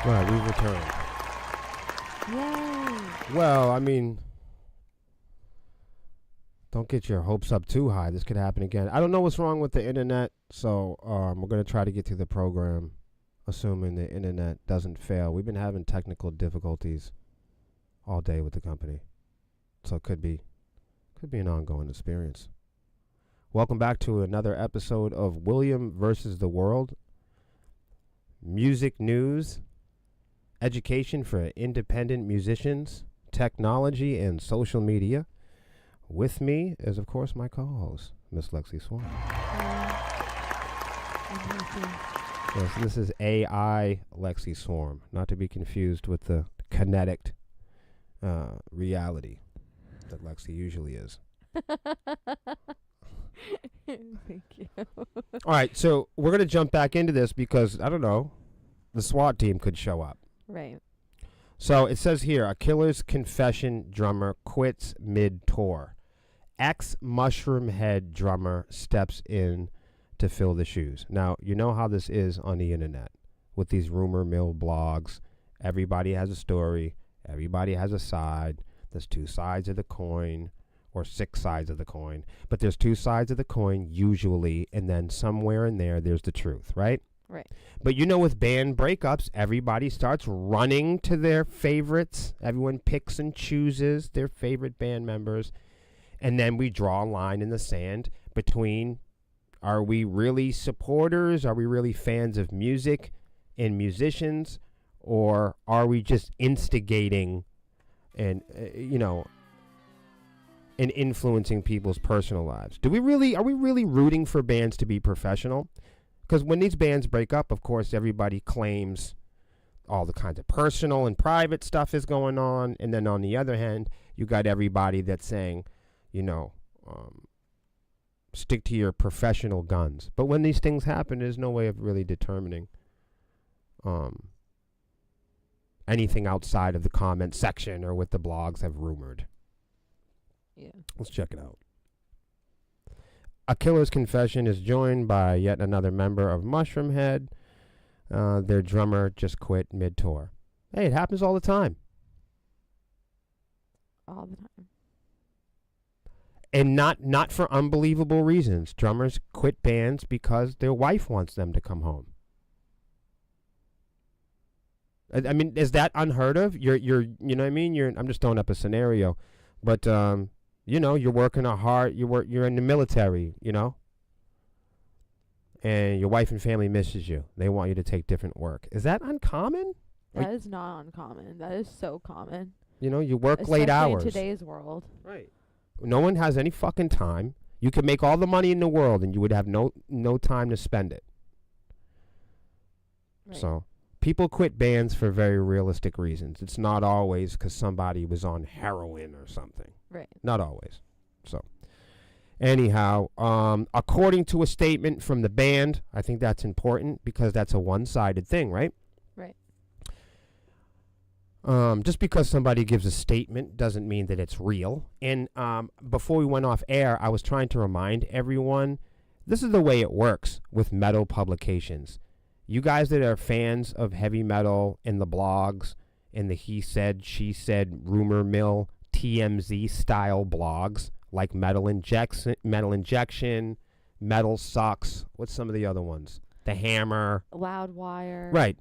Right, we returned. Yay! Well, I mean, don't get your hopes up too high. This could happen again. I don't know what's wrong with the internet, so we're going to try to get through the program, assuming the internet doesn't fail. We've been having technical difficulties all day with the company, so it could be an ongoing experience. Welcome back to another episode of William versus the World. Music news, education for independent musicians, technology, and social media. With me is, of course, my co-host, Miss Lexi Swan. Yes, this is AI Lexi Swarm, not to be confused with the kinetic reality that Lexi usually is. Thank you. All right, so we're going to jump back into this because, I don't know, the SWAT team could show up. Right. So it says here, a Killer's Confession drummer quits mid-tour. Ex-Mushroom Head drummer steps in to fill the shoes. Now, you know how this is on the internet with these rumor mill blogs. Everybody has a story. Everybody has a side. There's two sides of the coin, or six sides of the coin. But there's two sides of the coin usually, and then somewhere in there, there's the truth, right? Right. But you know, with band breakups, everybody starts running to their favorites. Everyone picks and chooses their favorite band members. And then we draw a line in the sand between, are we really supporters? Are we really fans of music and musicians? Or are we just instigating and, and influencing people's personal lives? Are we really rooting for bands to be professional? Because when these bands break up, of course, everybody claims all the kinds of personal and private stuff is going on. And then on the other hand, you got everybody that's saying, stick to your professional guns. But when these things happen, there's no way of really determining anything outside of the comment section or what the blogs have rumored. Yeah. Let's check it out. A Killer's Confession is joined by yet another member of Mushroom Head. Their drummer just quit mid-tour. Hey, it happens all the time. All the time. And not for unbelievable reasons. Drummers quit bands because their wife wants them to come home. I mean, is that unheard of? You're you know what I mean? I'm just throwing up a scenario, but you're working hard. You're in the military, and your wife and family misses you. They want you to take different work. Is that uncommon? That is not uncommon. That is so common. You work Especially late hours. in today's world. Right. No one has any fucking time. You could make all the money in the world, and you would have no time to spend it. Right. So people quit bands for very realistic reasons. It's not always because somebody was on heroin or something. Right. Not always. So, anyhow, according to a statement from the band, I think that's important because that's a one-sided thing, right? Right. Just because somebody gives a statement doesn't mean that it's real. And before we went off air, I was trying to remind everyone, this is the way it works with metal publications. You guys that are fans of heavy metal and the blogs and the he said, she said, rumor mill, TMZ style blogs like Metal Injection, Metal Sucks. What's some of the other ones? The Hammer. Loudwire. Right.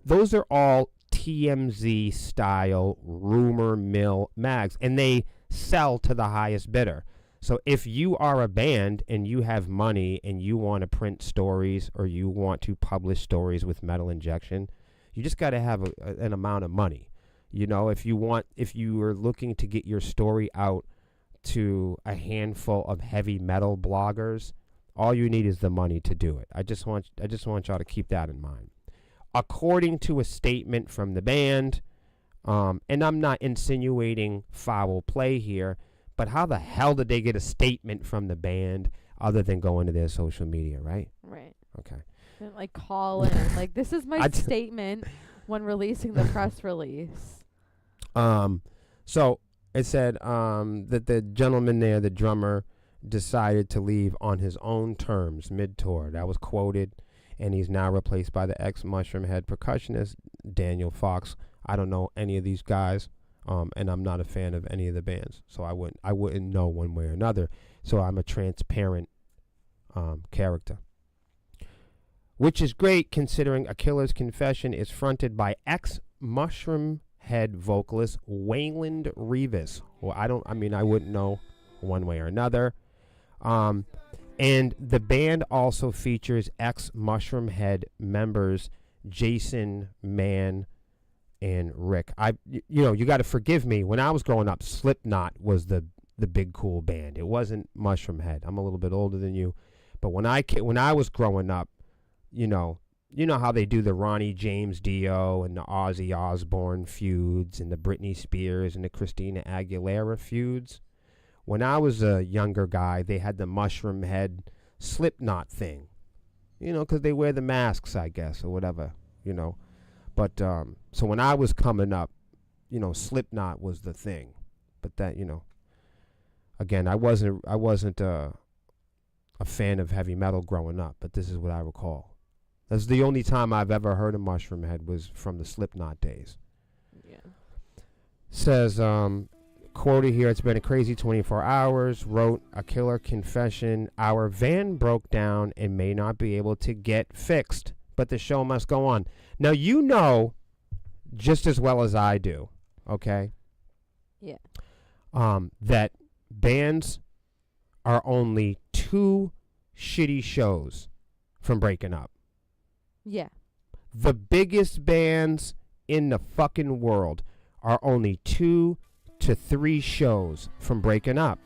Those are all TMZ style rumor mill mags, and they sell to the highest bidder. So if you are a band and you have money and you want to print stories or you want to publish stories with Metal Injection, you just got to have an amount of money. If you are looking to get your story out to a handful of heavy metal bloggers, all you need is the money to do it. I just want y'all to keep that in mind. According to a statement from the band, and I'm not insinuating foul play here, but how the hell did they get a statement from the band other than going to their social media, right? Right. Okay. And call in. This is my statement when releasing the press release. So it said that the gentleman there, the drummer, decided to leave on his own terms mid-tour. That was quoted, and he's now replaced by the ex-Mushroom Head percussionist Daniel Fox. I don't know any of these guys, and I'm not a fan of any of the bands, so I wouldn't know one way or another. So I'm a transparent character, which is great considering A Killer's Confession is fronted by ex-Mushroom Head vocalist Wayland Reeves. Well, I wouldn't know one way or another. And the band also features ex-Mushroom Head members Jason Mann and Rick. You got to forgive me. When I was growing up, Slipknot was the big cool band. It wasn't Mushroom Head. I'm a little bit older than you, but when I was growing up, you know how they do the Ronnie James Dio and the Ozzy Osbourne feuds and the Britney Spears and the Christina Aguilera feuds. When I was a younger guy, they had the Mushroom Head Slipknot thing, because they wear the masks, I guess, or whatever, But so when I was coming up, Slipknot was the thing. But that, again, I wasn't a fan of heavy metal growing up, but this is what I recall. That's the only time I've ever heard of Mushroom Head was from the Slipknot days. Yeah. Says, quoted here, it's been a crazy 24 hours, wrote A Killer Confession, our van broke down and may not be able to get fixed, but the show must go on. Now, just as well as I do, okay? Yeah. That bands are only 2 shitty shows from breaking up. Yeah. The biggest bands in the fucking world are only 2 to 3 shows from breaking up.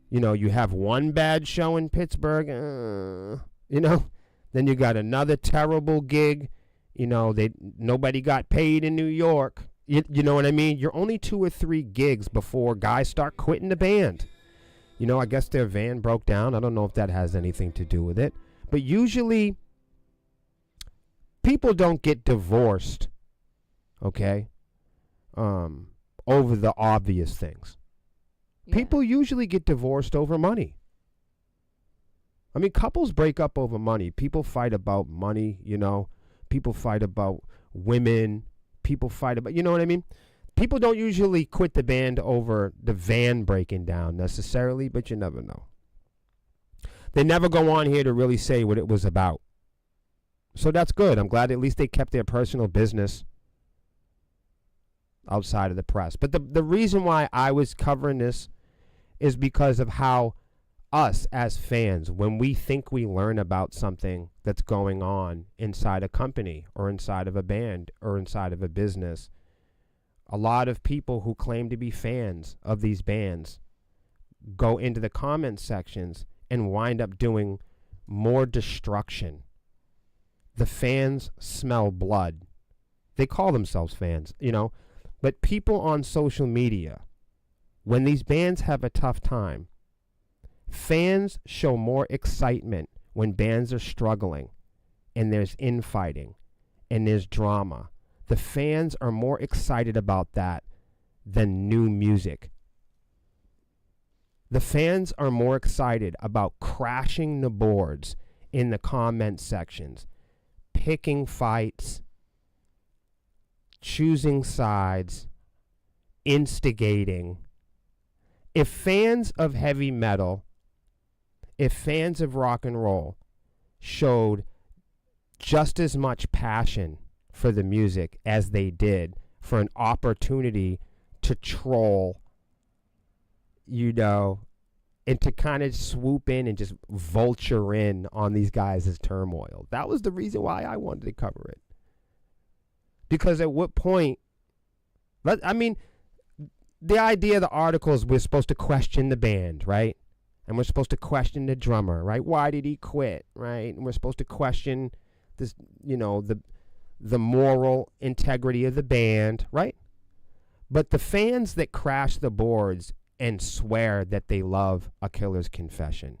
You have one bad show in Pittsburgh, then you got another terrible gig, nobody got paid in New York. You know what I mean? You're only 2 or 3 gigs before guys start quitting the band. I guess their van broke down. I don't know if that has anything to do with it. But usually, people don't get divorced, okay, over the obvious things. Yeah. People usually get divorced over money. I mean, couples break up over money. People fight about money, People fight about women. People fight about, you know what I mean? People don't usually quit the band over the van breaking down necessarily, but you never know. They never go on here to really say what it was about. So that's good. I'm glad at least they kept their personal business outside of the press. But the reason why I was covering this is because of how us as fans, when we think we learn about something that's going on inside a company or inside of a band or inside of a business, a lot of people who claim to be fans of these bands go into the comment sections and wind up doing more destruction. The fans smell blood. They call themselves fans, but people on social media, when these bands have a tough time, fans show more excitement when bands are struggling and there's infighting and there's drama. The fans are more excited about that than new music. The fans are more excited about crashing the boards in the comment sections, picking fights, choosing sides, instigating. If fans of heavy metal, if fans of rock and roll showed just as much passion for the music as they did for an opportunity to troll, and to kind of swoop in and just vulture in on these guys' turmoil. That was the reason why I wanted to cover it. Because at what point, the idea of the article is we're supposed to question the band, right? And we're supposed to question the drummer, right? Why did he quit, right? And we're supposed to question this, the moral integrity of the band, right? But the fans that crash the boards and swear that they love A Killer's Confession,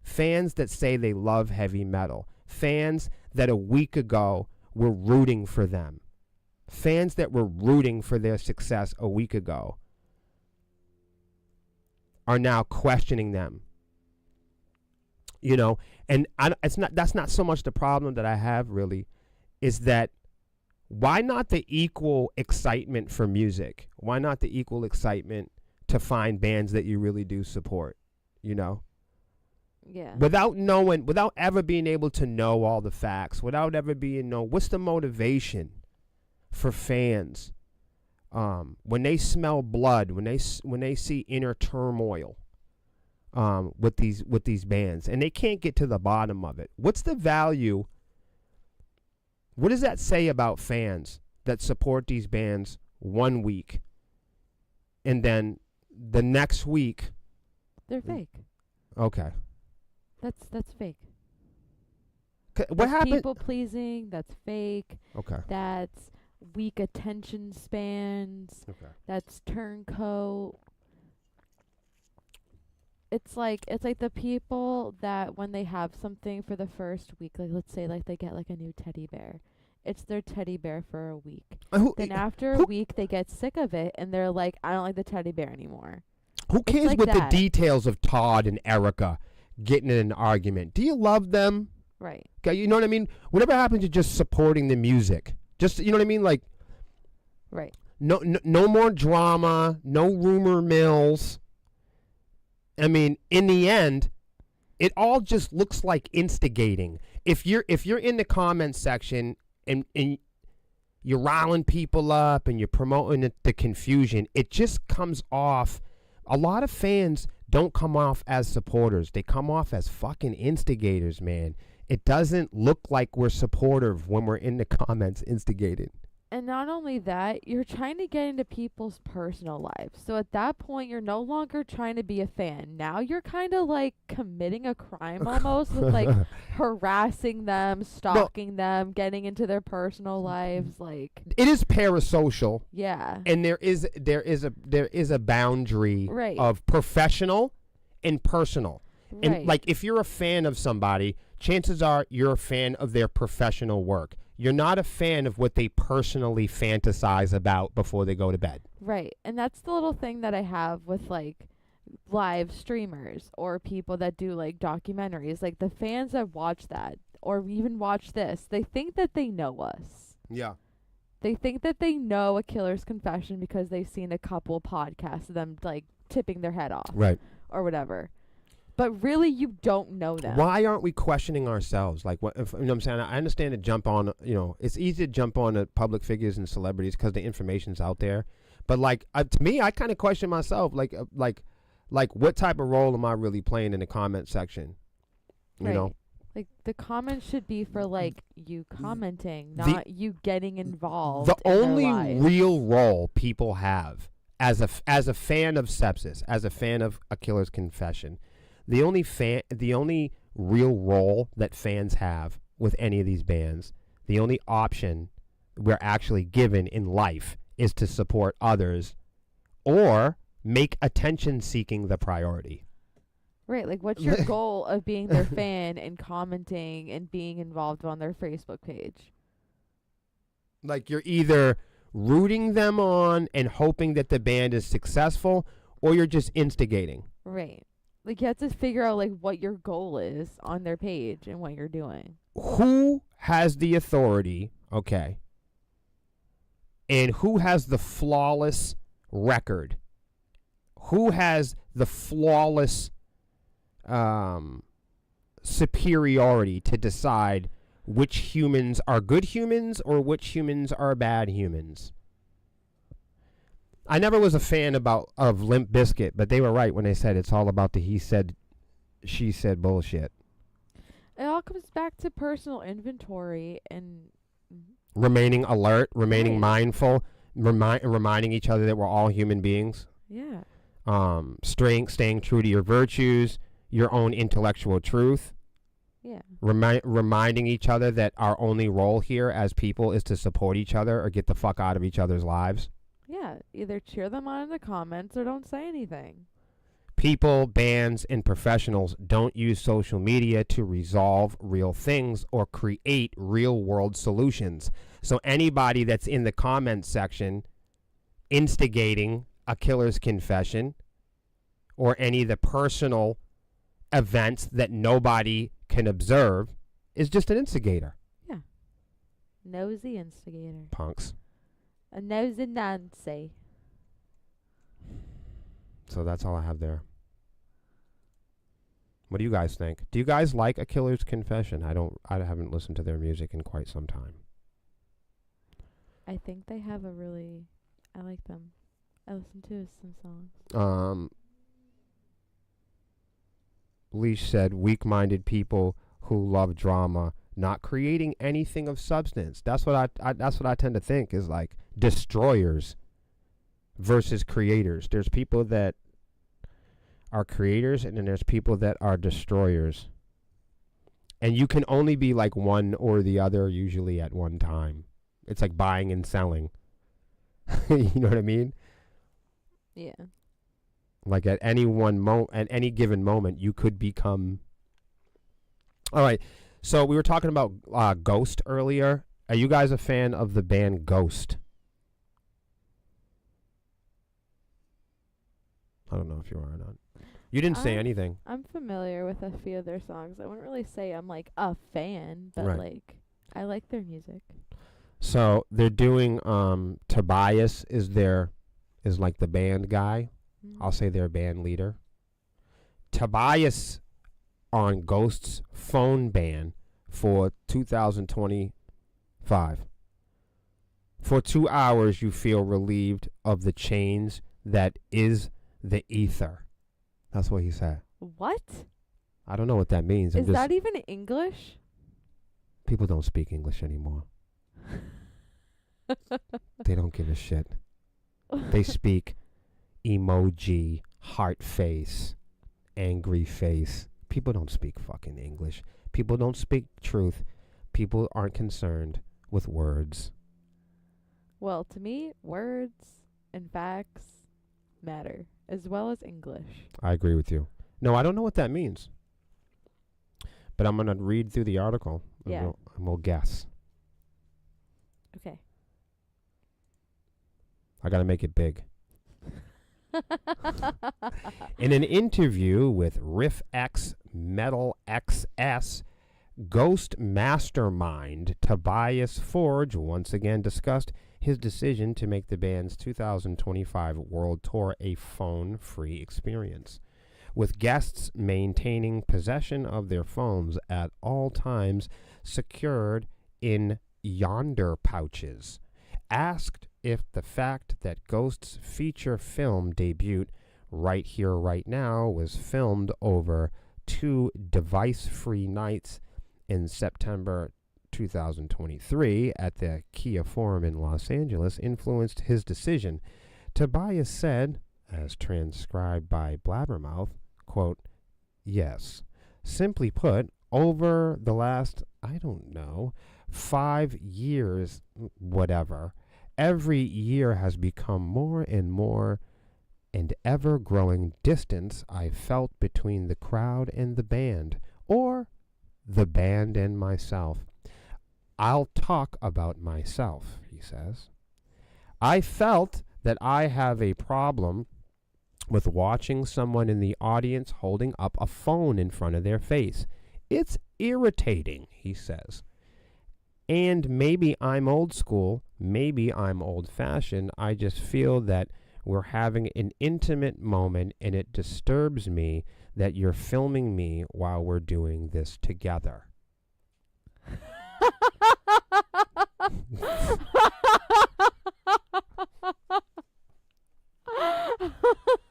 fans that say they love heavy metal, fans that a week ago were rooting for them, fans that were rooting for their success a week ago, are now questioning them. And that's not so much the problem that I have really. is that why not the equal excitement for music? Why not the equal excitement to find bands that you really do support, you know? Yeah. Without ever being able to know all the facts, without ever what's the motivation for fans when they smell blood, when they see inner turmoil with these bands, and they can't get to the bottom of it? What's the value? What does that say about fans that support these bands one week and then the next week they're fake? Okay. That's fake. What That's happened? people pleasing. That's fake. Okay. That's weak attention spans. Okay. That's turncoat. It's like the people that when they have something for the first week, like let's say like they get like a new teddy bear. It's their teddy bear for a week. Then after a week they get sick of it and they're like, I don't like the teddy bear anymore. Who cares like with that. the details of Todd and Erica getting in an argument? Do you love them? Right. Okay, you know what I mean? Whatever happened to just supporting the music? Just, you know what I mean? Like, right. No more drama, no rumor mills. I mean, in the end, it all just looks like instigating. If you're in the comments section and you're riling people up and you're promoting the confusion, it just comes off. A lot of fans don't come off as supporters. They come off as fucking instigators, man. It doesn't look like we're supportive when we're in the comments instigating. And not only that, you're trying to get into people's personal lives. So at that point, you're no longer trying to be a fan. Now you're kind of like committing a crime almost with like harassing them, stalking them, getting into their personal lives. Like, it is parasocial. Yeah. And there is a boundary Right. of professional and personal. Right. And like if you're a fan of somebody, chances are you're a fan of their professional work. You're not a fan of what they personally fantasize about before they go to bed. Right. And that's the little thing that I have with like live streamers or people that do like documentaries. Like the fans that watch that or even watch this, they think that they know us. Yeah. They think that they know A Killer's Confession because they've seen a couple podcasts of them like tipping their head off. Right. Or whatever. But really, you don't know them. Why aren't we questioning ourselves? Like, what? If, you know what I'm saying? I understand to jump on, it's easy to jump on public figures and celebrities because the information's out there. But like, to me, I kind of question myself. Like, what type of role am I really playing in the comment section? You know? Like, the comments should be for, like, you commenting, not you getting involved The in only their lives. real role people have as a fan of Sepsis, as a fan of A Killer's Confession, the only real role that fans have with any of these bands, the only option we're actually given in life is to support others or make attention seeking the priority. Right, like what's your goal of being their fan and commenting and being involved on their Facebook page? Like you're either rooting them on and hoping that the band is successful or you're just instigating. Right. Like you have to figure out like what your goal is on their page and what you're doing. Who has the authority, okay, and who has the flawless record? Who has the flawless superiority to decide which humans are good humans or which humans are bad humans? I never was a fan of Limp Bizkit, but they were right when they said it's all about the he said, she said bullshit. It all comes back to personal inventory and Remaining alert, remaining Right. mindful, reminding each other that we're all human beings. yeah. Staying true to your virtues, your own intellectual truth. Yeah. Reminding each other that our only role here as people is to support each other or get the fuck out of each other's lives. Yeah. Either cheer them on in the comments or don't say anything. People, bands, and professionals don't use social media to resolve real things or create real world solutions. So anybody that's in the comments section instigating A Killer's Confession or any of the personal events that nobody can observe is just an instigator. Nosy instigator. Punks. A nosy Nancy. So that's all I have there. What do you guys think? Do you guys like A Killer's Confession? I haven't listened to their music in quite some time. I think they have I like them. I listen to some songs. Leash said, weak-minded people who love drama, not creating anything of substance. That's what I tend to think is like destroyers versus creators. There's people that are creators, and then there's people that are destroyers. And you can only be like one or the other usually at one time. It's like buying and selling. You know what I mean? Yeah. Like at any given moment, you could become. All right. So we were talking about Ghost earlier. Are you guys a fan of the band Ghost? I don't know if you are or not. You didn't say anything. I'm familiar with a few of their songs. I wouldn't really say I'm like a fan, but Right. like I like their music. So they're doing Tobias is like the band guy. I'll say their band leader. Tobias on Ghost's phone ban for 2025. For 2 hours, you feel relieved of the chains that is the ether. That's what he said. What? I don't know what that means. Is that even English? People don't speak English anymore. They don't give a shit. They speak emoji, heart face, angry face. People don't speak fucking English. People don't speak truth. People aren't concerned with words. Well, to me, words and facts matter, as well as English. I agree with you. No, I don't know what that means. But I'm going to read through the article and we'll guess. Okay. I got to make it big. In an interview with Riff X Metal XS, Ghost mastermind Tobias Forge once again discussed his decision to make the band's 2025 world tour a phone-free experience, with guests maintaining possession of their phones at all times secured in yonder pouches. Asked if the fact that Ghost's feature film debut, Right Here, Right Now, was filmed over 2 device-free nights in September 2023 at the Kia Forum in Los Angeles influenced his decision, Tobias said, as transcribed by Blabbermouth, quote, "Yes. Simply put, over the last, 5 years, whatever, every year has become more and more and ever-growing distance I felt between the crowd and the band, or the band and myself. I'll talk about myself," he says. "I felt that I have a problem with watching someone in the audience holding up a phone in front of their face. It's irritating," he says. "And maybe I'm old school, maybe I'm old-fashioned. I just feel that we're having an intimate moment and it disturbs me that you're filming me while we're doing this together."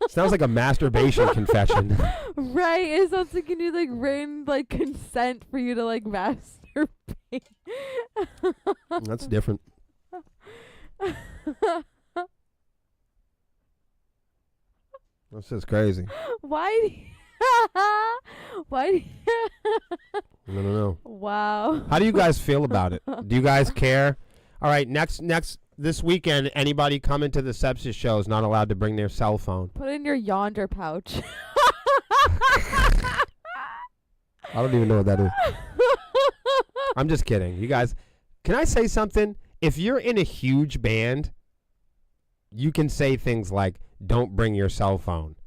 Sounds like a masturbation confession. Right. It sounds like you need like written like consent for you to like masturbate. That's different. This is crazy. Why? Why? I don't know. Wow. How do you guys feel about it? Do you guys care? All right, next this weekend, anybody coming to the Sepsis show is not allowed to bring their cell phone. Put it in your yonder pouch. I don't even know what that is. I'm just kidding. You guys, can I say something? If you're in a huge band, you can say things like, "Don't bring your cell phone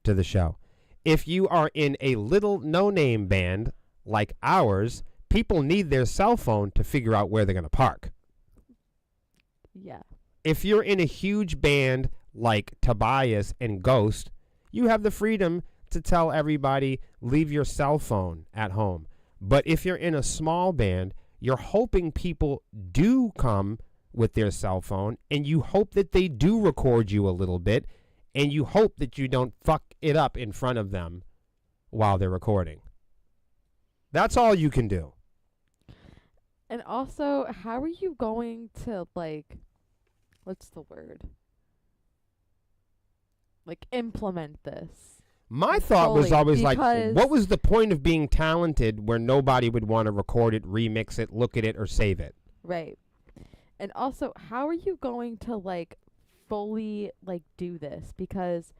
to the show." If you are in a little no-name band like ours, people need their cell phone to figure out where they're going to park. Yeah. If you're in a huge band like Tobias and Ghost, you have the freedom to tell everybody, leave your cell phone at home. But if you're in a small band, you're hoping people do come with their cell phone, and you hope that they do record you a little bit, and you hope that you don't fuck it up in front of them while they're recording. That's all you can do. And also, how are you going to, like, what's the word? Like, implement this? My thought was fully, always like, because- what was the point of being talented where nobody would want to record it, remix it, look at it, or save it? Right. And also, how are you going to, like, fully, like, do this? Because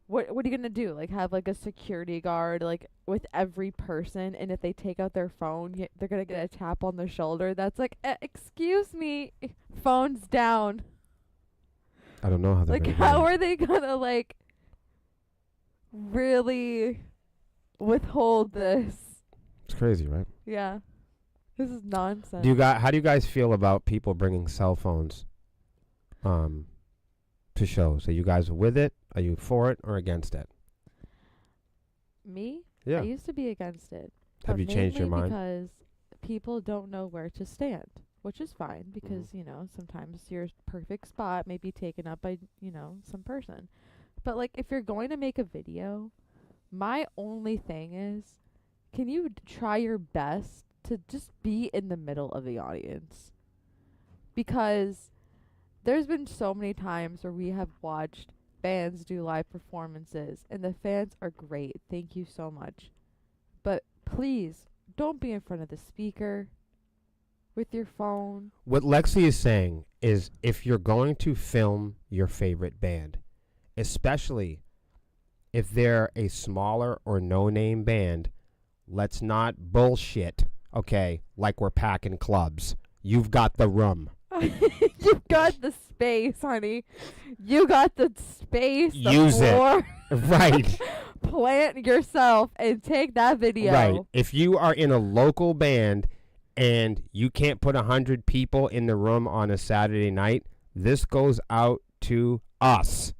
what are you going to do? Like, have, like, a security guard, like, with every person, and if they take out their phone, they're going to get a tap on the shoulder. That's like, excuse me, phone's down. I don't know how they're Like, gonna how do it. are they going to, like, really withhold this? It's crazy, right? Yeah. This is nonsense. How do you guys feel about people bringing cell phones to shows? Are you guys with it? Are you for it or against it? Me? Yeah. I used to be against it. Have but you changed your mainly mind? Because people don't know where to stand, which is fine Mm-hmm. because, you know, sometimes your perfect spot may be taken up by, you know, some person. But, like, if you're going to make a video, my only thing is, can you try your best to just be in the middle of the audience? Because there's been so many times where we have watched bands do live performances, and the fans are great. Thank you so much. But please, don't be in front of the speaker with your phone. What Lexi is saying is if you're going to film your favorite band, especially if they're a smaller or no-name band, let's not bullshit, okay, like we're packing clubs. You've got the room. You've got the space, honey. You got the space. The Use it. floor. Right. Plant yourself and take that video. Right. If you are in a local band and you can't put 100 people in the room on a Saturday night, this goes out to us.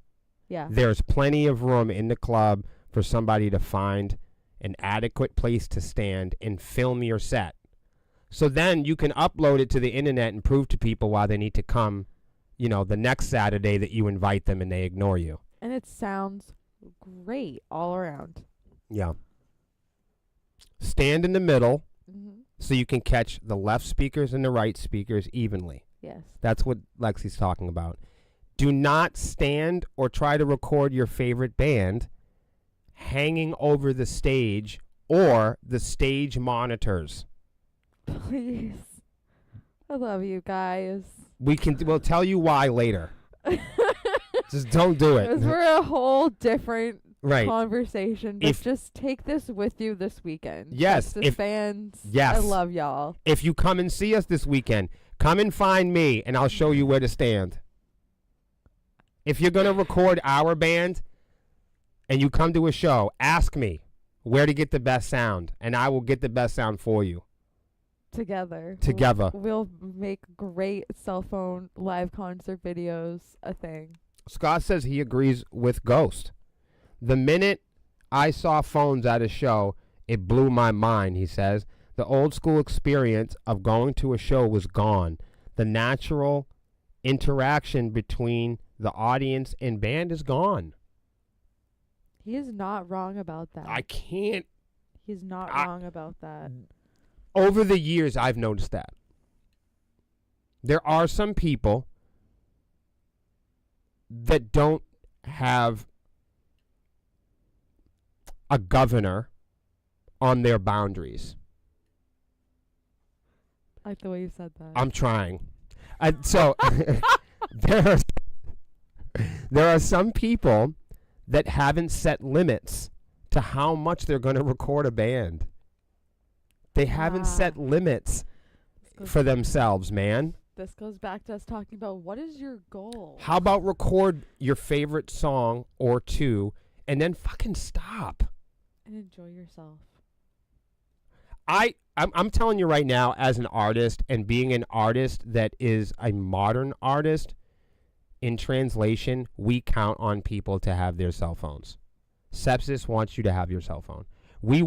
Yeah. There's plenty of room in the club for somebody to find an adequate place to stand and film your set. So then you can upload it to the internet and prove to people why they need to come, you know, the next Saturday that you invite them and they ignore you. And it sounds great all around. Yeah. Stand in the middle Mm-hmm. so you can catch the left speakers and the right speakers evenly. Yes. That's what Lexi's talking about. Do not stand or try to record your favorite band hanging over the stage or the stage monitors. Please. I love you guys. We'll tell you why later. Just don't do it. Because we're a whole different Right. conversation. But If- just take this with you this weekend. Yes, Justice fans. yes. I love y'all. If you come and see us this weekend, come and find me and I'll show you where to stand. If you're going to record our band and you come to a show, ask me where to get the best sound and I will get the best sound for you. Together. Together. We'll make great cell phone live concert videos a thing. Scott says he agrees with Ghost. The minute I saw phones at a show, it blew my mind, he says. The old school experience of going to a show was gone. The natural interaction between the audience and band is gone. He is not wrong about that. I can't. He's not wrong about that. Over the years, I've noticed that. There are some people that don't have a governor on their boundaries. I like the way you said that. I'm trying. So there are some people that haven't set limits to how much they're going to record a band. They haven't set limits for themselves, man. This goes back to us talking about what is your goal? How about record your favorite song or two and then fucking stop? And enjoy yourself. I'm telling you right now, as an artist and being an artist that is a modern artist, in translation, we count on people to have their cell phones. Sepsis wants you to have your cell phone. We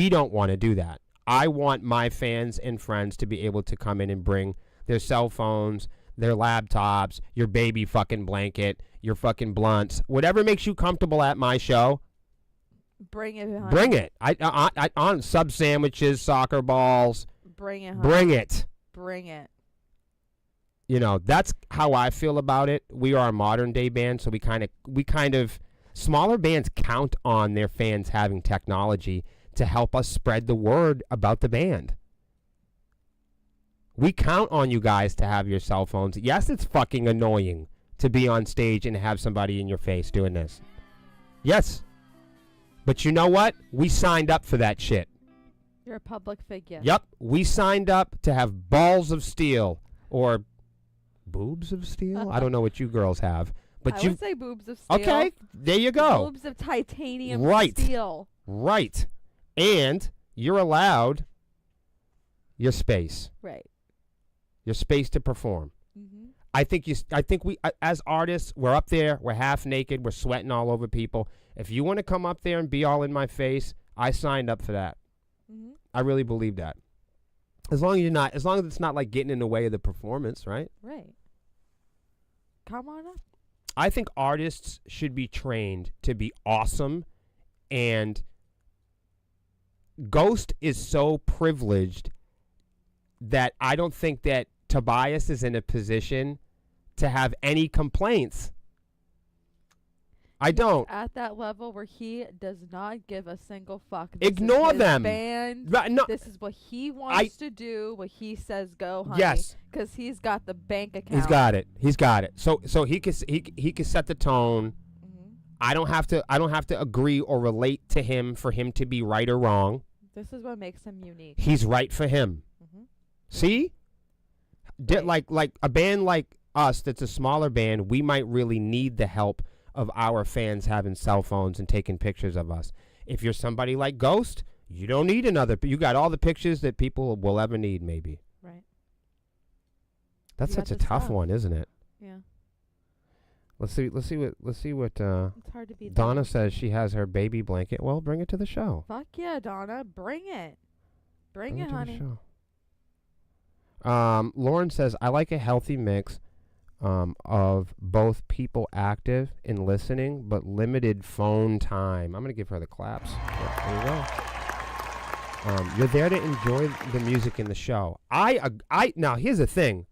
don't want to do that. I want my fans and friends to be able to come in and bring their cell phones, their laptops, your baby fucking blanket, your fucking blunts, whatever makes you comfortable at my show. Bring it. Honey. Bring it. I on sub sandwiches, soccer balls. Bring it. Honey. Bring it. Bring it. You know, that's how I feel about it. We are a modern day band, so we kind of smaller bands count on their fans having technology to help us spread the word about the band. We count on you guys to have your cell phones. Yes, it's fucking annoying to be on stage and have somebody in your face doing this. Yes. But you know what? We signed up for that shit. You're a public figure. Yep. We signed up to have balls of steel or boobs of steel. I don't know what you girls have. But I would say boobs of steel. Okay, there you go. Boobs of titanium steel. Right. And you're allowed your space. Right. Your space to perform. Mm-hmm. I think we as artists, we're up there, we're half naked, we're sweating all over people. If you want to come up there and be all in my face, I signed up for that. Mm-hmm. I really believe that. As long as it's not like getting in the way of the performance, right? Right. Come on up. I think artists should be trained to be awesome, and Ghost is so privileged that I don't think that Tobias is in a position to have any complaints. I don't. At that level where he does not give a single fuck. Ignore them. Band. No, this is what he wants to do. What he says, go, honey. Yes. Because he's got the bank account. He's got it. So he can set the tone. Mm-hmm. I don't have to agree or relate to him for him to be right or wrong. This is what makes him unique. He's right for him. Mm-hmm. See? Right. Like a band like us that's a smaller band, we might really need the help of our fans having cell phones and taking pictures of us. If you're somebody like Ghost, you don't need another. You got all the pictures that people will ever need, maybe. Right. That's such a tough one, isn't it? Yeah. Let's see what It's hard to beat Donna says she has her baby blanket. Well, bring it to the show. Fuck yeah, Donna. Bring it. Bring it, to honey. the show. Lauren says, I like a healthy mix of both people active and listening, but limited phone time. I'm going to give her the claps. There you go. You're there to enjoy the music in the show. Now, here's the thing.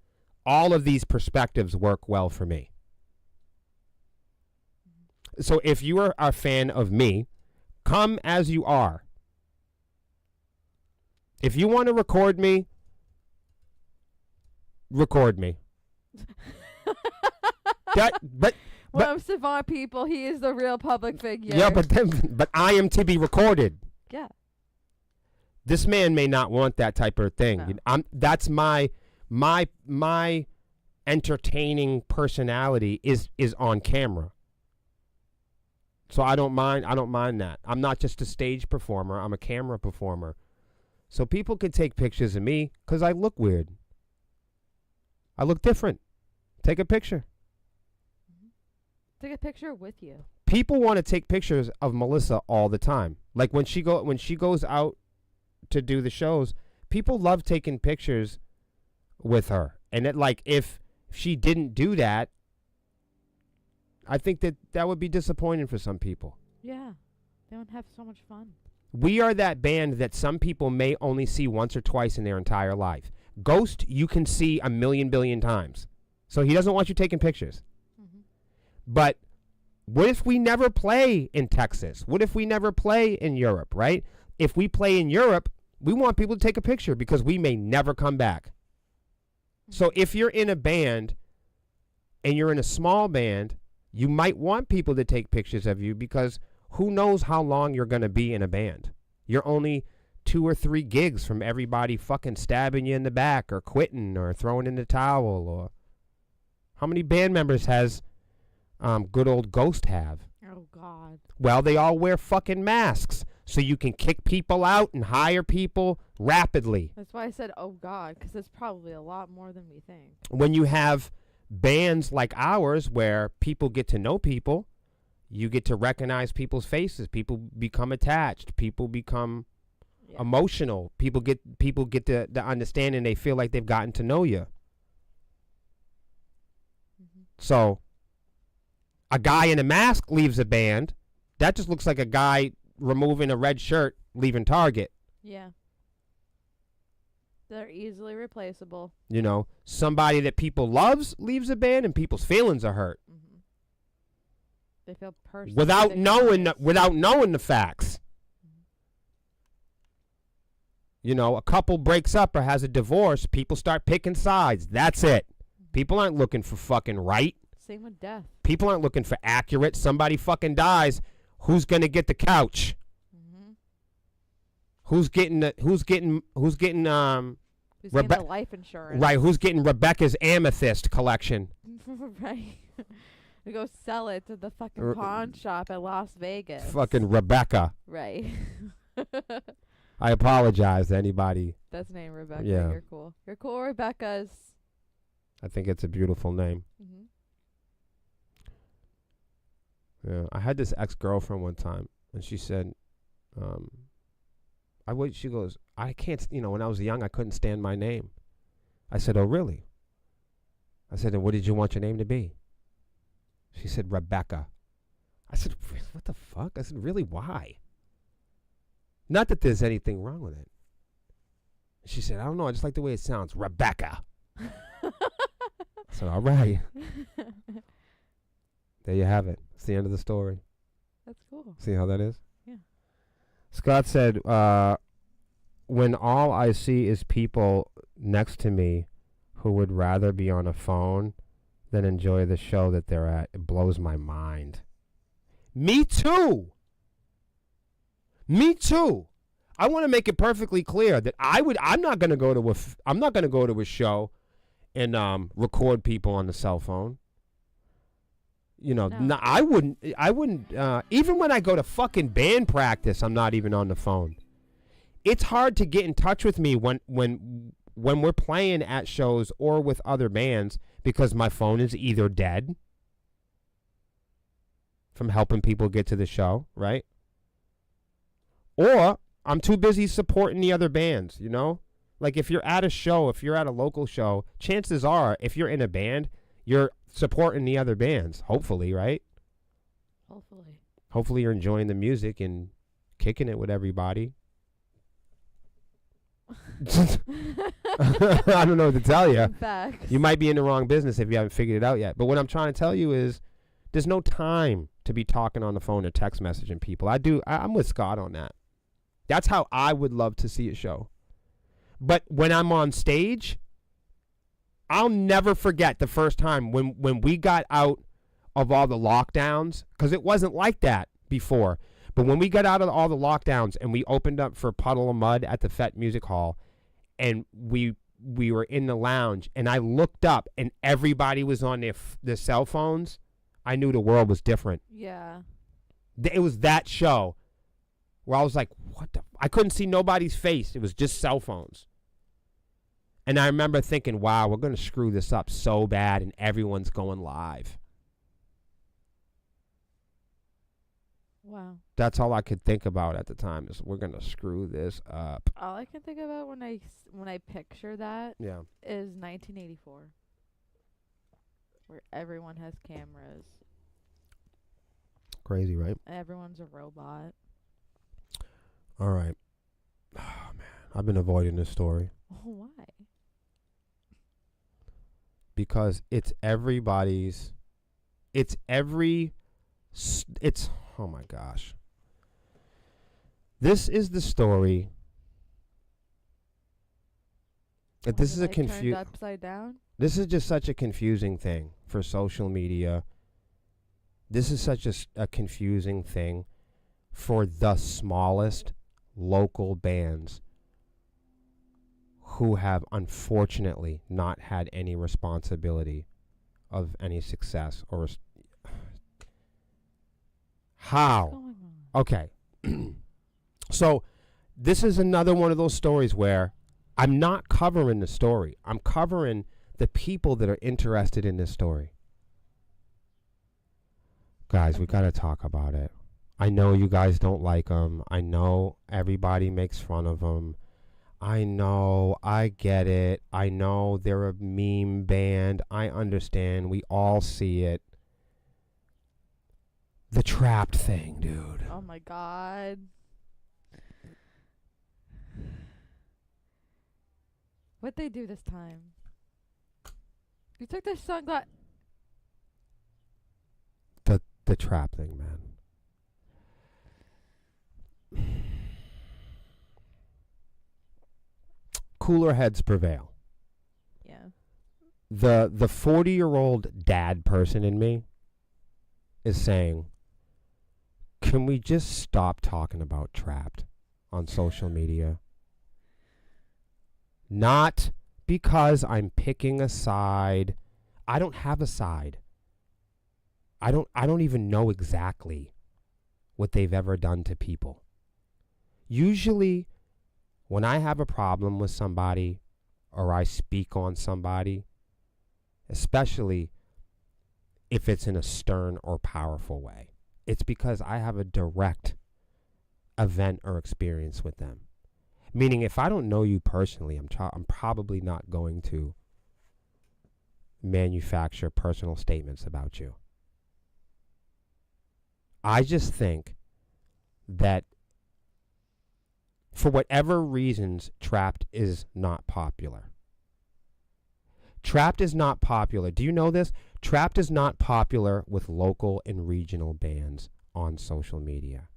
All of these perspectives work well for me. So if you are a fan of me, come as you are. If you want to record me, record me. But Savant people, he is the real public figure. Yeah, but I am to be recorded. Yeah. This man may not want that type of thing. No. That's my entertaining personality is on camera. So I don't mind that. I'm not just a stage performer. I'm a camera performer. So people can take pictures of me because I look weird. I look different. Take a picture. Take a picture with you. People want to take pictures of Melissa all the time. Like when she goes out to do the shows, people love taking pictures with her. And if she didn't do that, I think that would be disappointing for some people. Yeah. They don't have so much fun. We are that band that some people may only see once or twice in their entire life. Ghost, you can see a million billion times. So he doesn't want you taking pictures. Mm-hmm. But what if we never play in Texas? What if we never play in Europe, right? If we play in Europe, we want people to take a picture because we may never come back. Mm-hmm. So if you're in a band and you're in a small band, you might want people to take pictures of you because who knows how long you're going to be in a band. You're only 2 or 3 gigs from everybody fucking stabbing you in the back or quitting or throwing in the towel. Or how many band members has good old Ghost have? Oh, God. Well, they all wear fucking masks. so you can kick people out and hire people rapidly. That's why I said, oh, God, because it's probably a lot more than we think. When you have bands like ours where people get to know people, you get to recognize people's faces. People become attached. People become emotional. People get the understanding. They feel like they've gotten to know you. Mm-hmm. So a guy in a mask leaves a band. That just looks like a guy removing a red shirt leaving Target. Yeah. They're easily replaceable. You know, somebody that people loves leaves a band and people's feelings are hurt. Mm-hmm. They feel personal. Without knowing the facts. Mm-hmm. You know, a couple breaks up or has a divorce, people start picking sides. That's it. Mm-hmm. People aren't looking for fucking right. Same with death. People aren't looking for accurate. Somebody fucking dies. Who's gonna get the couch? Mm-hmm. Who's getting the Who's getting the life insurance? Right, who's getting Rebecca's amethyst collection? Right. We go sell it to the fucking pawn shop at Las Vegas. Fucking Rebecca. Right. I apologize to anybody. That's the name, Rebecca. Yeah. You're cool. You're cool, Rebecca's. I think it's a beautiful name. Mm-hmm. Yeah, I had this ex-girlfriend one time, and she said, she goes, I can't, when I was young, I couldn't stand my name. I said, oh, really? I said, and what did you want your name to be? She said, Rebecca. I said, what the fuck? I said, really, why? Not that there's anything wrong with it. She said, I don't know, I just like the way it sounds, Rebecca. I said, all right. There you have it. It's the end of the story. That's cool. See how that is? Yeah. Scott said, when all I see is people next to me who would rather be on a phone than enjoy the show that they're at, it blows my mind. Me too. Me too. I want to make it perfectly clear that I'm not going to go to a show and record people on the cell phone. No. I wouldn't, even when I go to fucking band practice, I'm not even on the phone. It's hard to get in touch with me when we're playing at shows or with other bands because my phone is either dead from helping people get to the show, right? Or I'm too busy supporting the other bands, Like if you're at a show, if you're at a local show, chances are if you're in a band, you're supporting the other bands, hopefully, right? Hopefully you're enjoying the music and kicking it with everybody. I don't know what to tell you. Facts. You might be in the wrong business if you haven't figured it out yet. But what I'm trying to tell you is there's no time to be talking on the phone or text messaging people. I'm with Scott on that. That's how I would love to see a show. But when I'm on stage, I'll never forget the first time when we got out of all the lockdowns, because it wasn't like that before. But when we got out of all the lockdowns and we opened up for Puddle of Mud at the Fett Music Hall, and we were in the lounge, and I looked up and everybody was on their cell phones, I knew the world was different. Yeah. It was that show where I was like, what the? I couldn't see nobody's face. It was just cell phones. And I remember thinking, wow, we're going to screw this up so bad and everyone's going live. Wow. That's all I could think about at the time is we're going to screw this up. All I can think about when I picture that is 1984, where everyone has cameras. Crazy, right? Everyone's a robot. All right. Oh, man. I've been avoiding this story. Why? Because it's everybody's. Oh my gosh. This is the story. This is a turned upside down? This is just such a confusing thing for social media. This is such a confusing thing for the smallest local bands who have unfortunately not had any responsibility of any success or how. What's going on? Okay. So this is another one of those stories where I'm not covering the story. I'm covering the people that are interested in this story. Guys, we got to talk about it. I know you guys don't like them. I know everybody makes fun of them. I know. I get it. I know they're a meme band. I understand. We all see it. The Trapt thing, dude. Oh my God. What'd they do this time? You took their sunglass. The Trapt thing, man. Cooler heads prevail. Yeah. The 40-year-old dad person in me is saying, can we just stop talking about Trapt on social media? Not because I'm picking a side. I don't have a side. I don't even know exactly what they've ever done to people. Usually when I have a problem with somebody or I speak on somebody, especially if it's in a stern or powerful way, it's because I have a direct event or experience with them. Meaning, if I don't know you personally, I'm probably not going to manufacture personal statements about you. I just think that for whatever reasons, Trapt is not popular. Trapt is not popular. Do you know this? Trapt is not popular with local and regional bands on social media.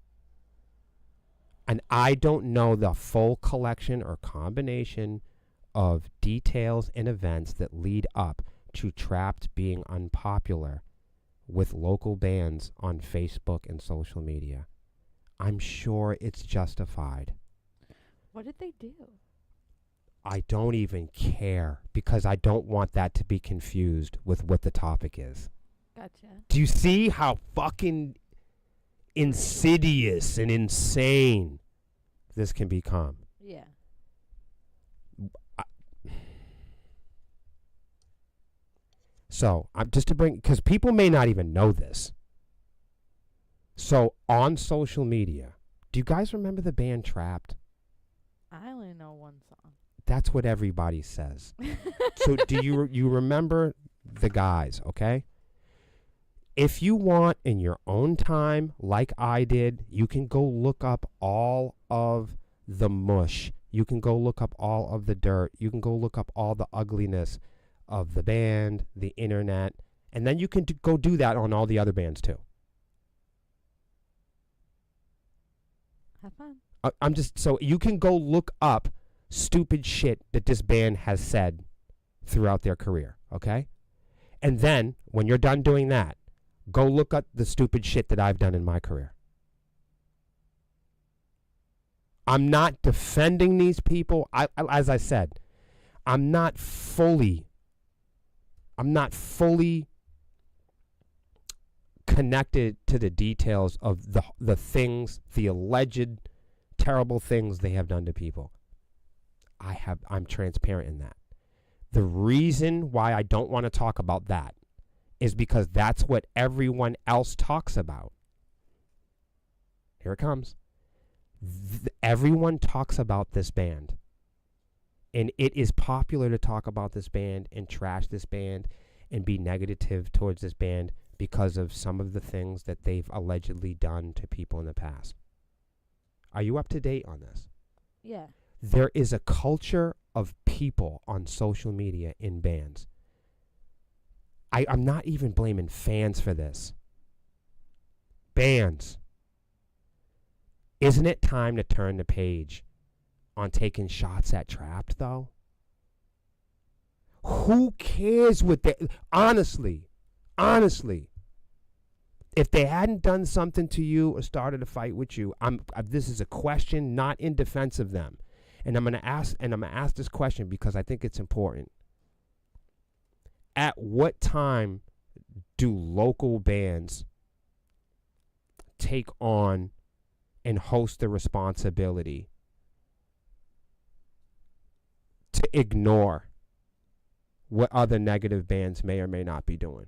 And I don't know the full collection or combination of details and events that lead up to Trapt being unpopular with local bands on Facebook and social media. I'm sure it's justified. What did they do? I don't even care because I don't want that to be confused with what the topic is. Gotcha. Do you see how fucking insidious and insane this can become? Yeah. So, just to bring, because people may not even know this. So, on social media, do you guys remember the band Trapt? I only know one song. That's what everybody says. So, do you remember the guys, okay? If you want in your own time, like I did, you can go look up all of the mush. You can go look up all of the dirt. You can go look up all the ugliness of the band, the internet, and then you can go do that on all the other bands too. Have fun. I'm just, so you can go look up stupid shit that this band has said throughout their career, okay? And then, when you're done doing that, go look up the stupid shit that I've done in my career. I'm not defending these people. As I said, I'm not fully connected to the details of the things, the alleged terrible things they have done to people. I'm transparent in that. The reason why I don't want to talk about that is because that's what everyone else talks about. Here it comes. Everyone talks about this band. And it is popular to talk about this band and trash this band and be negative towards this band because of some of the things that they've allegedly done to people in the past. Are you up to date on this? Yeah. There is a culture of people on social media in bands. I'm not even blaming fans for this. Bands. Isn't it time to turn the page on taking shots at Trapt, though? Who cares what they... Honestly, if they hadn't done something to you or started a fight with you, this is a question not in defense of them. And I'm going to ask this question because I think it's important. At what time do local bands take on and host the responsibility to ignore what other negative bands may or may not be doing.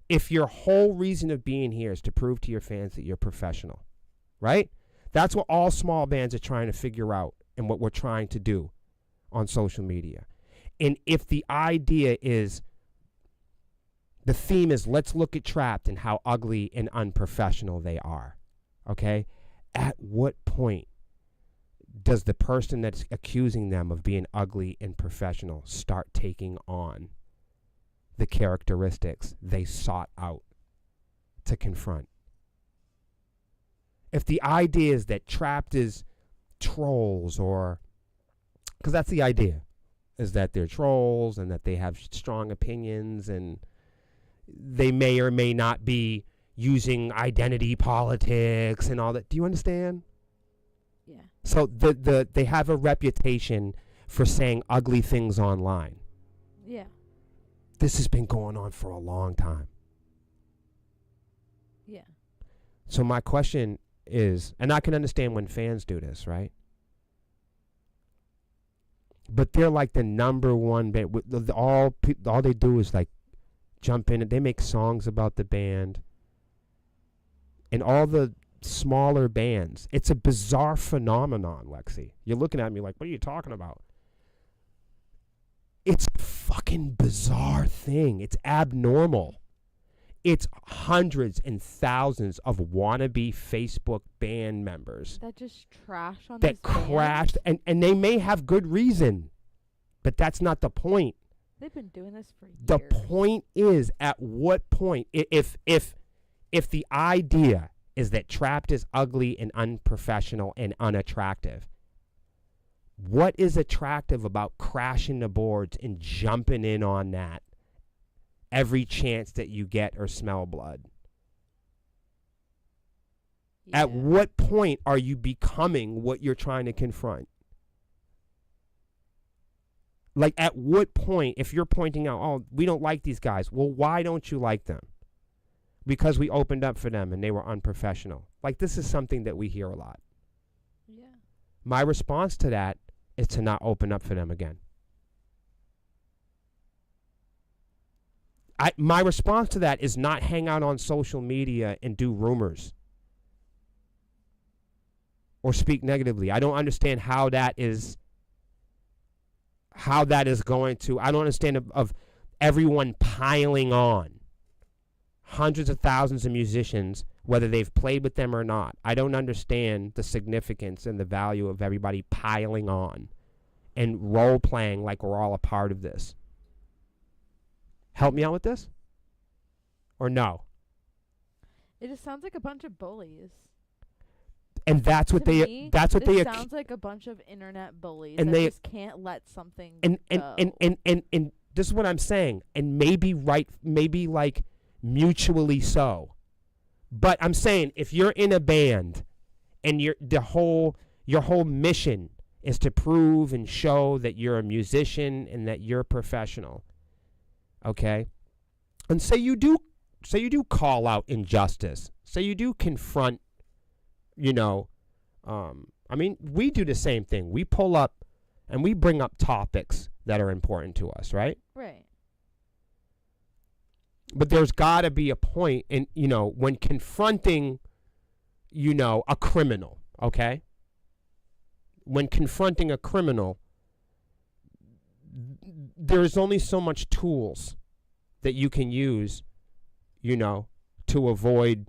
If your whole reason of being here is to prove to your fans that you're professional, right? That's what all small bands are trying to figure out and what we're trying to do on social media. And if the idea is, the theme is, let's look at Trapt and how ugly and unprofessional they are, okay? At what point does the person that's accusing them of being ugly and professional start taking on the characteristics they sought out to confront? If the idea is that Trapt is trolls, or because that's the idea, is that they're trolls and that they have strong opinions and they may or may not be using identity politics and all that. Do you understand? Yeah. So they have a reputation for saying ugly things online. Yeah. This has been going on for a long time. Yeah. So my question is, and I can understand when fans do this, right? But they're like the number one band. All they do is like jump in and they make songs about the band. And all the smaller bands, it's a bizarre phenomenon, Lexi. You're looking at me like, what are you talking about? It's a fucking bizarre thing. It's abnormal. It's hundreds and thousands of wannabe Facebook band members that just trash on that these bands. crashed, and they may have good reason, but that's not the point. They've been doing this for years. The point is, at what point, if the idea is that Trapt is ugly and unprofessional and unattractive, what is attractive about crashing the boards and jumping in on that every chance that you get or smell blood? Yeah. At what point are you becoming what you're trying to confront? Like, at what point, if you're pointing out, oh, we don't like these guys, well, why don't you like them? Because we opened up for them and they were unprofessional. Like, this is something that we hear a lot. Yeah. My response to that is to not open up for them again. My response to that is not hang out on social media and do rumors or speak negatively. I don't understand how that is going to. I don't understand of everyone piling on hundreds of thousands of musicians, whether they've played with them or not. I don't understand the significance and the value of everybody piling on and role playing like we're all a part of this. Help me out with this? Or no? It just sounds like a bunch of bullies. And that's what To they me, that's what this they sounds like a bunch of internet bullies and that they- just can't let something and go. and this is what I'm saying, and maybe like mutually so. But I'm saying, if you're in a band and your whole mission is to prove and show that you're a musician and that you're professional, okay? And say you do call out injustice. Say you do confront, I mean, we do the same thing. We pull up and we bring up topics that are important to us, right? Right. But there's got to be a point in, when confronting, a criminal, okay? When confronting a criminal, there's only so much tools that you can use, to avoid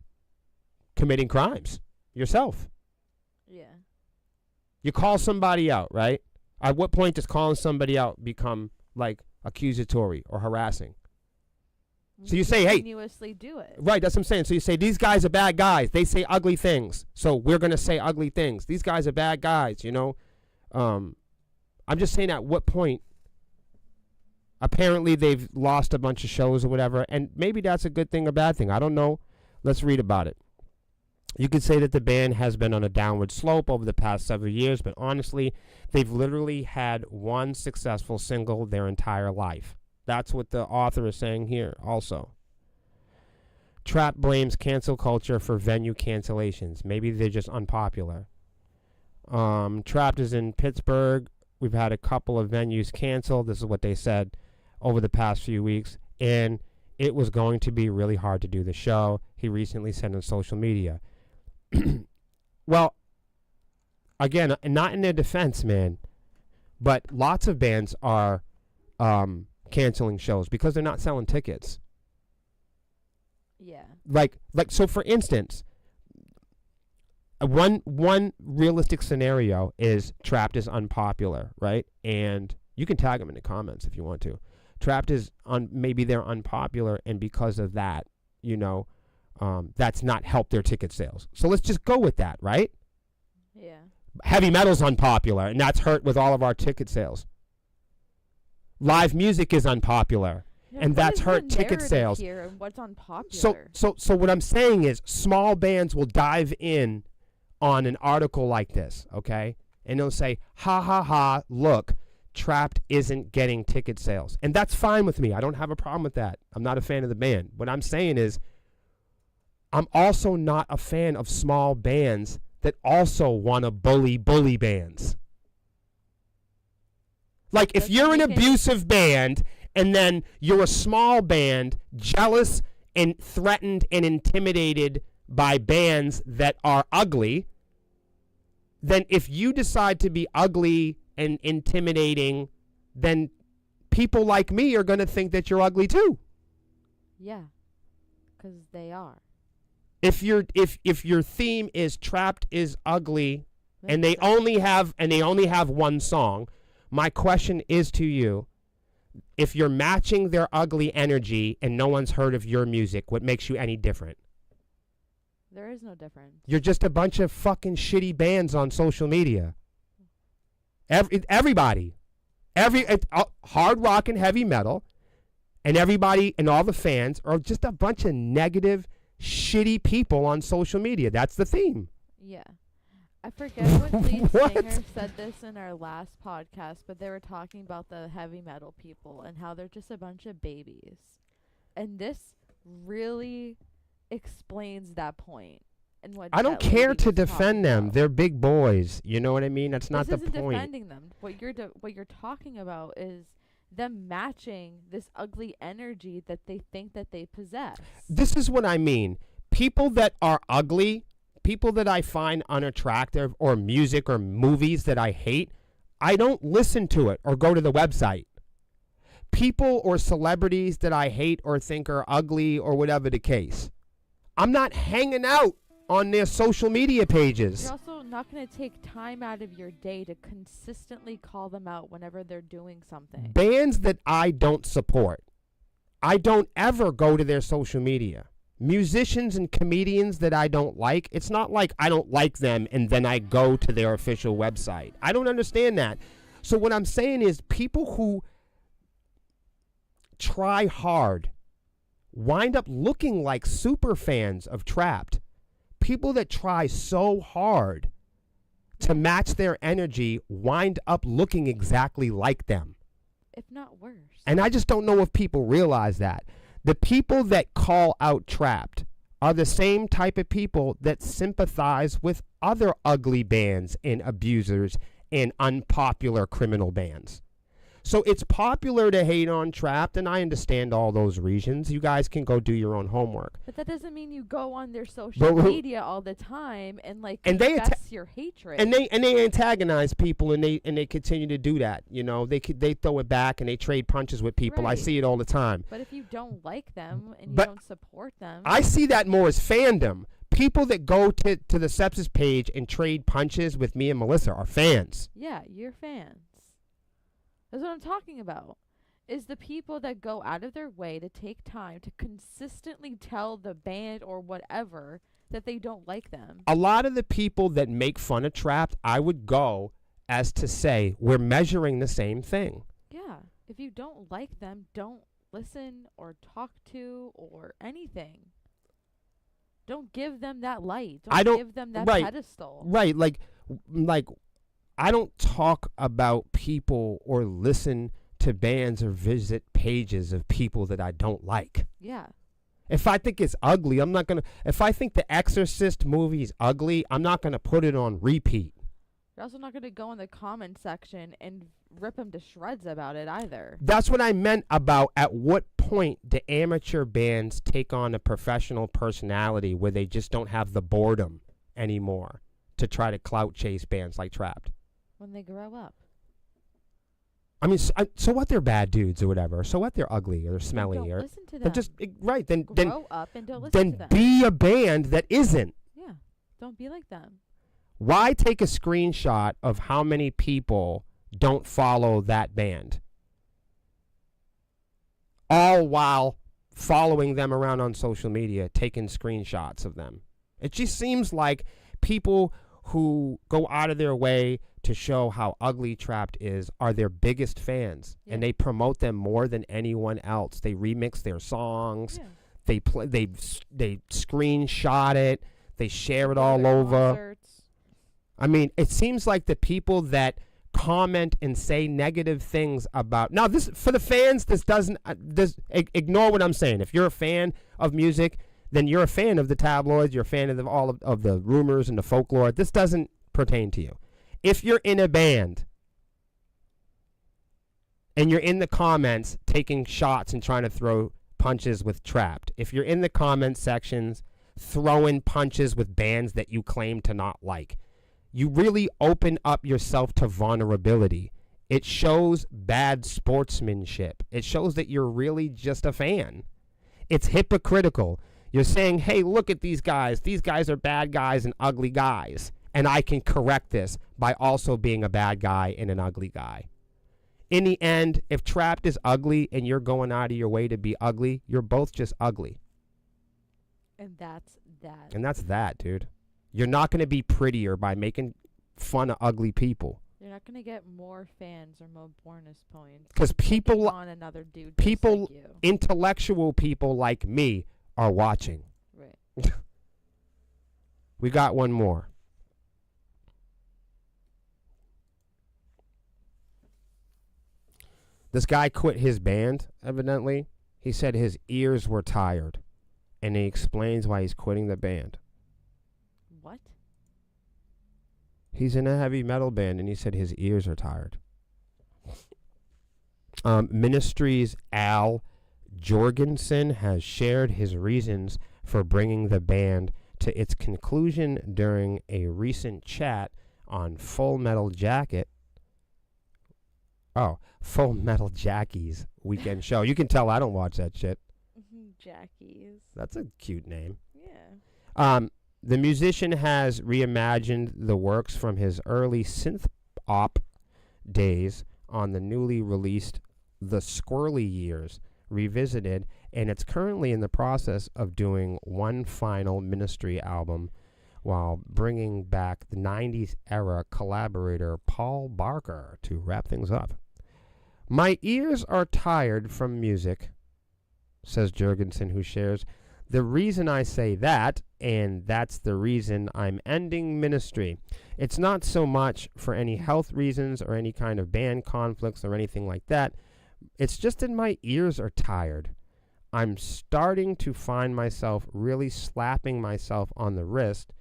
committing crimes yourself. Yeah. You call somebody out, right? At what point does calling somebody out become like accusatory or harassing? So you say, hey, continuously do it. Right, that's what I'm saying. So you say, these guys are bad guys. They say ugly things. So we're going to say ugly things. These guys are bad guys, I'm just saying, at what point, apparently they've lost a bunch of shows or whatever, and maybe that's a good thing or bad thing. I don't know. Let's read about it. You could say that the band has been on a downward slope over the past several years, but honestly, they've literally had one successful single their entire life. That's what the author is saying here also. Trap blames cancel culture for venue cancellations. Maybe they're just unpopular. Trapped is in Pittsburgh. We've had a couple of venues canceled. This is what they said over the past few weeks. And it was going to be really hard to do the show. He recently said on social media. Well, again, not in their defense, man, but lots of bands are canceling shows because they're not selling tickets. Yeah. Like so for instance, one realistic scenario is Trapped is unpopular, right? And you can tag them in the comments if you want to. Trapped is maybe they're unpopular, and because of that, that's not helped their ticket sales. So let's just go with that, right? Yeah. Heavy metal's unpopular, and that's hurt with all of our ticket sales. Live music is unpopular, and that's hurt ticket sales. Here and what's unpopular? So what I'm saying is small bands will dive in on an article like this, okay? And they'll say, ha ha ha, look, Trapped isn't getting ticket sales. And that's fine with me. I don't have a problem with that. I'm not a fan of the band. What I'm saying is I'm also not a fan of small bands that also want to bully bands. Like if you're an abusive band and then you're a small band jealous and threatened and intimidated by bands that are ugly, then if you decide to be ugly and intimidating, then people like me are going to think that you're ugly too. Yeah, because they are. If your theme is Trapped is ugly, and they only have one song, my question is to you: if you're matching their ugly energy and no one's heard of your music, what makes you any different? There is no difference. You're just a bunch of fucking shitty bands on social media. Everybody, hard rock and heavy metal, and everybody and all the fans are just a bunch of negative, shitty people on social media. That's the theme. Yeah. I forget what lead singer said this in our last podcast, but they were talking about the heavy metal people and how they're just a bunch of babies. And this really explains that point. And what I don't care to defend them. They're big boys. You know what I mean? That's not the point. This isn't defending them. What you're talking about is them matching this ugly energy that they think that they possess. This is what I mean. People that are ugly, people that I find unattractive, or music or movies that I hate, I don't listen to it or go to the website. People or celebrities that I hate or think are ugly or whatever the case, I'm not hanging out on their social media pages. You're also not going to take time out of your day to consistently call them out whenever they're doing something. Bands that I don't support, I don't ever go to their social media. Musicians and comedians that I don't like, it's not like I don't like them and then I go to their official website. I don't understand that. So what I'm saying is people who try hard wind up looking like super fans of Trapped. People that try so hard to match their energy wind up looking exactly like them, if not worse. And I just don't know if people realize that. The people that call out Trapped are the same type of people that sympathize with other ugly bands and abusers and unpopular criminal bands. So it's popular to hate on Trapped, and I understand all those reasons. You guys can go do your own homework. But that doesn't mean you go on their social media all the time and confess your hatred. And they antagonize people, and they continue to do that. You know, they throw it back and they trade punches with people. Right. I see it all the time. But if you don't like them and you don't support them, I see that more as fandom. People that go to the Sepsis page and trade punches with me and Melissa are fans. Yeah, you're fans. That's what I'm talking about, is the people that go out of their way to take time to consistently tell the band or whatever that they don't like them. A lot of the people that make fun of Trapped, I would go as to say, we're measuring the same thing. Yeah. If you don't like them, don't listen or talk to or anything. Don't give them that light. Don't give them that pedestal. Right. Like I don't talk about people or listen to bands or visit pages of people that I don't like. Yeah. If I think it's ugly, I'm not going to. If I think the Exorcist movie is ugly, I'm not going to put it on repeat. You're also not going to go in the comment section and rip him to shreds about it either. That's what I meant about at what point do amateur bands take on a professional personality where they just don't have the boredom anymore to try to clout chase bands like Trapped. When they grow up. I mean, so what? They're bad dudes or whatever. So what? They're ugly or they're smelly Don't or listen to they're them. just right. Then Grow up and don't listen to them. be a band that isn't. Yeah. Don't be like them. Why take a screenshot of how many people don't follow that band? All while following them around on social media, taking screenshots of them. It just seems like people who go out of their way to show how ugly Trapped is are their biggest fans, Yeah. and they promote them more than anyone else. They remix their songs. Yeah. They play. They screenshot it. They share it Go to all their over. concerts. I mean, it seems like the people that comment and say negative things about now this for the fans. This doesn't. Ignore what I'm saying. If you're a fan of music, then you're a fan of the tabloids. You're a fan of all of the rumors and the folklore. This doesn't pertain to you. If you're in a band and you're in the comments taking shots and trying to throw punches with Trapped, if you're in the comment sections throwing punches with bands that you claim to not like, you really open up yourself to vulnerability. It shows bad sportsmanship. It shows that you're really just a fan. It's hypocritical. You're saying, hey, look at these guys. These guys are bad guys and ugly guys. And I can correct this by also being a bad guy and an ugly guy. In the end, if Trapped is ugly and you're going out of your way to be ugly, you're both just ugly. And that's that. And that's that, dude. You're not going to be prettier by making fun of ugly people. You're not going to get more fans or more bonus points. Because people, on another dude just people, like you. intellectual people like me are watching. Right. We got one more. This guy quit his band, evidently. He said his ears were tired. And he explains why he's quitting the band. What? He's in a heavy metal band, and he said his ears are tired. Ministry's Al Jorgensen has shared his reasons for bringing the band to its conclusion during a recent chat on Full Metal Jacket's weekend show. You can tell I don't watch that shit. Jackie's. That's a cute name. Yeah. The musician has reimagined the works from his early synth-pop days on the newly released The Squirrely Years Revisited, and it's currently in the process of doing one final Ministry album while bringing back the 90s era collaborator Paul Barker to wrap things up. My ears are tired from music, says Jurgensen, who shares, the reason I say that, and that's the reason I'm ending Ministry. It's not so much for any health reasons or any kind of band conflicts or anything like that. It's just that my ears are tired. I'm starting to find myself really slapping myself on the wrist,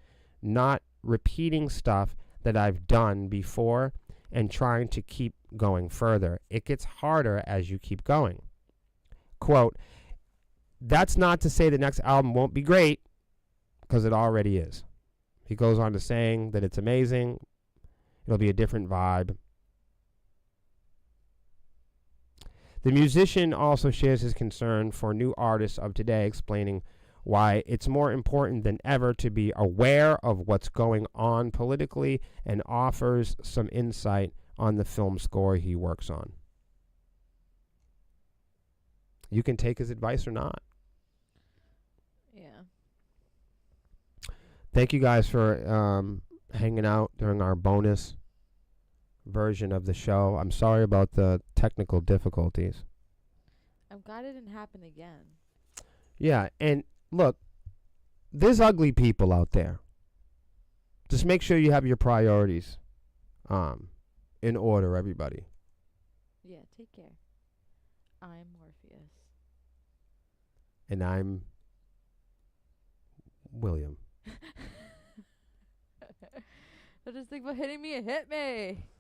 not repeating stuff that I've done before and trying to keep going further. It gets harder as you keep going. Quote, that's not to say the next album won't be great, because it already is. He goes on to saying that it's amazing. It'll be a different vibe. The musician also shares his concern for new artists of today, explaining why it's more important than ever to be aware of what's going on politically, and offers some insight on the film score he works on. You can take his advice or not. Yeah. Thank you guys for hanging out during our bonus version of the show. I'm sorry about the technical difficulties. I'm glad it didn't happen again. Yeah, and look, there's ugly people out there. Just make sure you have your priorities in order, everybody. Yeah, take care. I'm Morpheus. And I'm William. So just think about hitting me and hit me.